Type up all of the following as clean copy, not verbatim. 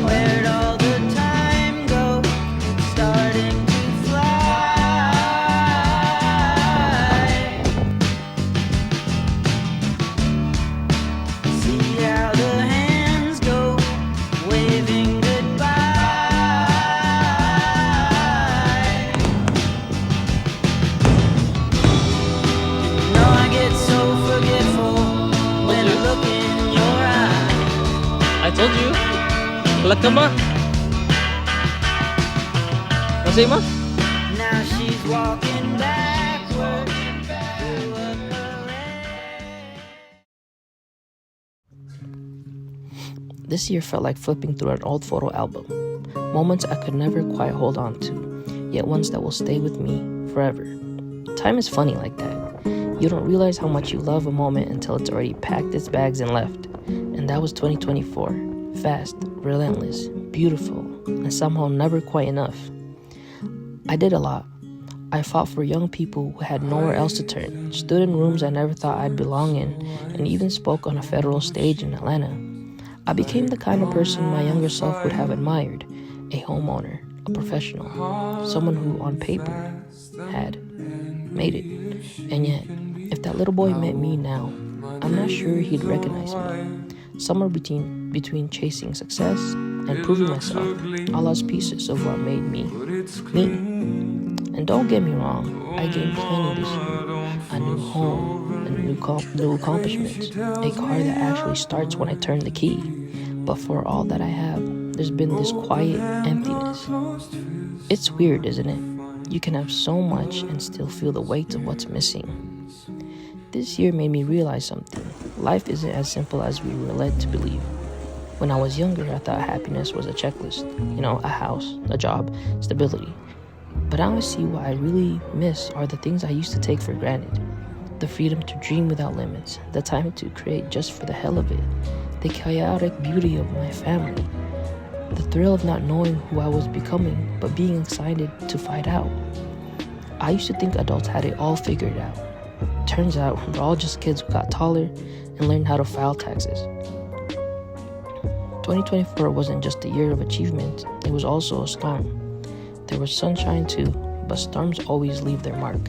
Where'd all the time go? It's starting to fly. See how the hands go, waving goodbye. No, I get so forgetful when I look in your eye. I told you. Telat ka ba? Masay mo? Now she's walking backwards through a parade. This year felt like flipping through an old photo album. Moments I could never quite hold on to, yet ones that will stay with me forever. Time is funny like that. You don't realize how much you love a moment until it's already packed its bags and left. And that was 2024. Fast, relentless, beautiful, and somehow never quite enough. I did a lot. I fought for young people who had nowhere else to turn, stood in rooms I never thought I'd belong in, and even spoke on a federal stage in Atlanta. I became the kind of person my younger self would have admired, a homeowner, a professional, someone who on paper had made it. And yet, if that little boy met me now, I'm not sure he'd recognize me. Somewhere between chasing success and proving myself, I lost pieces of what made me, me. And don't get me wrong, I gained plenty this year. A new home, and new accomplishments, a car that actually starts when I turn the key. But for all that I have, there's been this quiet emptiness. It's weird, isn't it? You can have so much and still feel the weight of what's missing. This year made me realize something. Life isn't as simple as we were led to believe. When I was younger, I thought happiness was a checklist. A house, a job, stability. But now I see what I really miss are the things I used to take for granted. The freedom to dream without limits, the time to create just for the hell of it, the chaotic beauty of my family, the thrill of not knowing who I was becoming, but being excited to find out. I used to think adults had it all figured out. Turns out we're all just kids who got taller and learned how to file taxes. 2024 wasn't just a year of achievement, it was also a storm. There was sunshine too, but storms always leave their mark.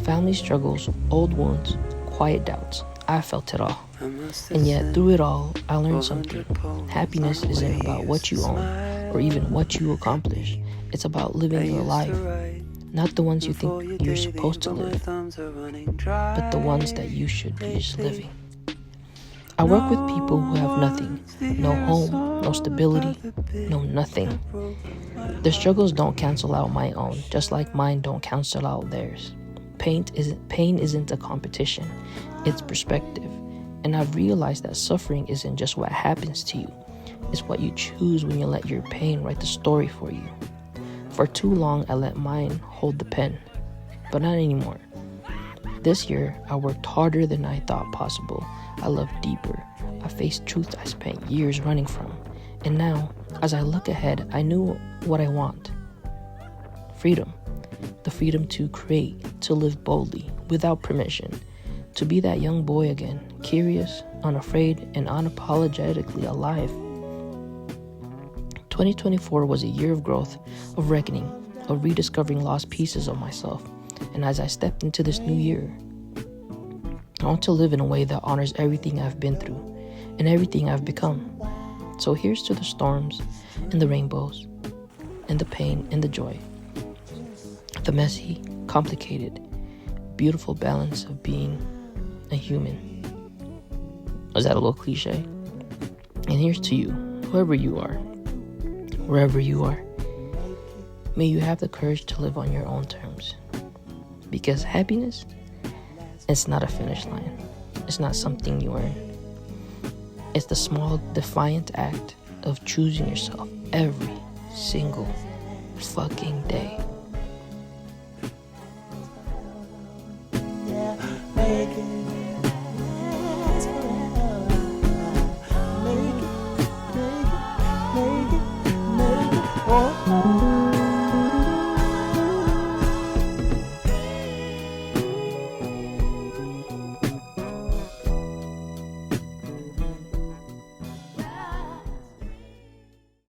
Family struggles, old wounds, quiet doubts. I felt it all. And yet, through it all, I learned something. Happiness isn't about what you own or even what you accomplish. It's about living your life. Not the ones you think you're supposed to live, but the ones that you should be just living. I work with people who have nothing. No home, no stability, no nothing. Their struggles don't cancel out my own, just like mine don't cancel out theirs. Pain isn't a competition, it's perspective. And I've realized that suffering isn't just what happens to you, it's what you choose when you let your pain write the story for you. For too long, I let mine hold the pen, but not anymore. This year, I worked harder than I thought possible. I loved deeper. I faced truths I spent years running from. And now, as I look ahead, I knew what I want. Freedom. The freedom to create, to live boldly, without permission. To be that young boy again, curious, unafraid, and unapologetically alive. 2024 was a year of growth, of reckoning, of rediscovering lost pieces of myself. And as I stepped into this new year, I want to live in a way that honors everything I've been through and everything I've become. So here's to the storms and the rainbows and the pain and the joy. The messy, complicated, beautiful balance of being a human. Was that a little cliche? And here's to you, whoever you are, wherever you are. May you have the courage to live on your own terms. Because happiness, it's not a finish line. It's not something you earn. It's the small, defiant act of choosing yourself every single fucking day.